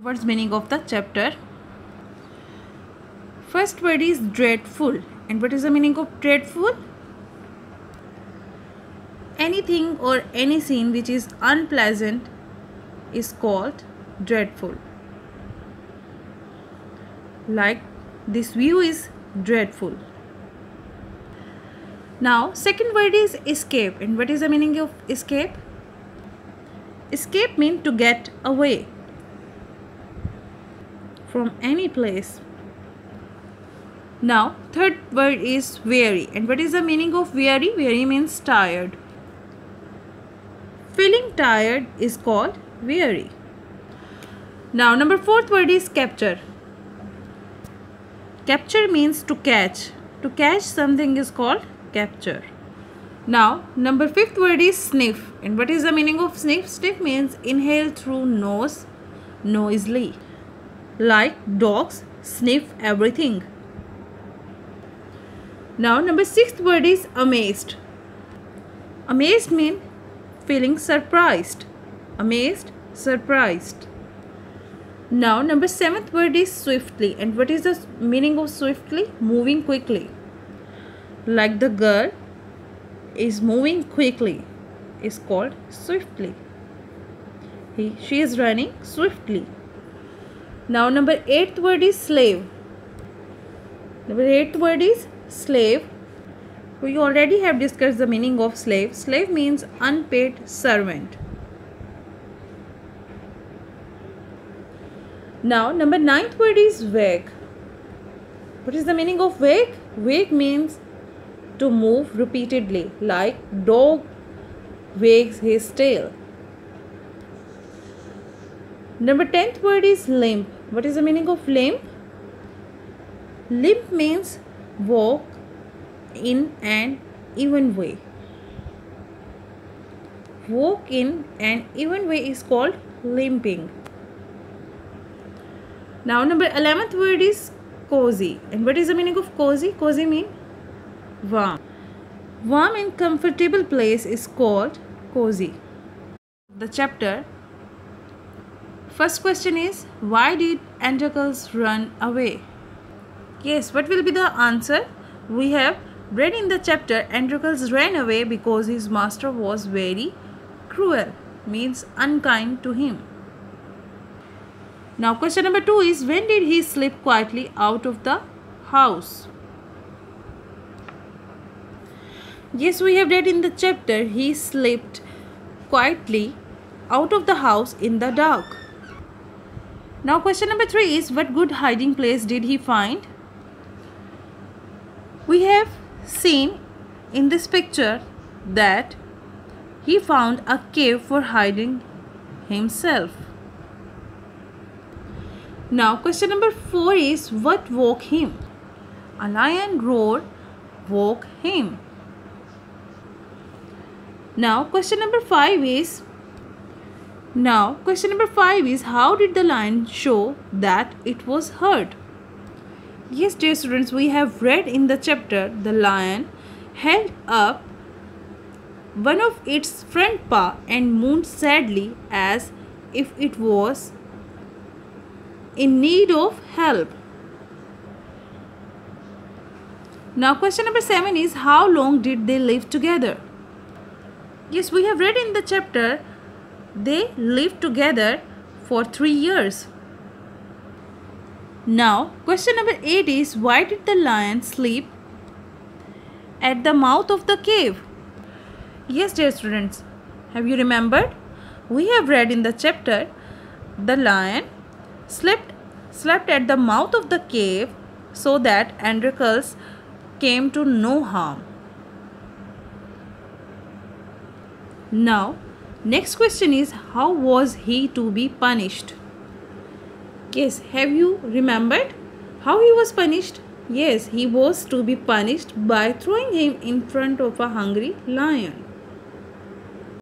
What's meaning of the chapter? First word is dreadful. And what is the meaning of dreadful? Anything or any scene which is unpleasant is called dreadful. Like this view is dreadful. Now second word is escape. And what is the meaning of escape? Escape means to get away from any place. Now third word is weary. And what is the meaning of weary? Weary means tired. Feeling tired is called weary. Now number fourth word is capture. Capture means to catch. To catch something is called capture. Now number fifth word is sniff. And what is the meaning of sniff? Sniff means inhale through nose noisily. Like dogs sniff everything. Now number sixth word is amazed. Amazed means feeling surprised. Amazed, surprised. Now number seventh word is swiftly. And what is the meaning of swiftly? Moving quickly. Like the girl is moving quickly is called swiftly. She is running swiftly. Now number eighth word is slave. Number eighth word is slave. We already have discussed the meaning of slave. Slave means unpaid servant. Now number ninth word is wag. What is the meaning of wag? Wag means to move repeatedly, like dog wags his tail. Number 10th word is limp. What is the meaning of limp? Limp means walk in an even way. Walk in an even way is called limping. Now number 11th word is cozy. And what is the meaning of cozy? Cozy means warm. Warm and comfortable place is called cozy. The chapter. First question is, why did Androcles run away? Yes, what will be the answer? We have read in the chapter, Androcles ran away because his master was very cruel, means unkind to him. Now question number 2 is, when did he slip quietly out of the house? Yes, we have read in the chapter, he slipped quietly out of the house in the dark. Now question number 3 is, what good hiding place did he find? We have seen in this picture that he found a cave for hiding himself. Now question number 4 is, what woke him? A lion roared woke him. Now question number 5 is, how did the lion show that it was hurt? Yes, dear students, we have read in the chapter, the lion held up one of its front paw and moaned sadly as if it was in need of help. Now question number 7 is, how long did they live together? Yes, we have read in the chapter, they lived together for 3 years. Now question number 8 is, why did the lion sleep at the mouth of the cave? Yes, dear students, have you remembered? We have read in the chapter, the lion slept at the mouth of the cave so that Androcles came to no harm. Now next question is, how was he to be punished? Yes, have you remembered how he was punished? Yes, he was to be punished by throwing him in front of a hungry lion.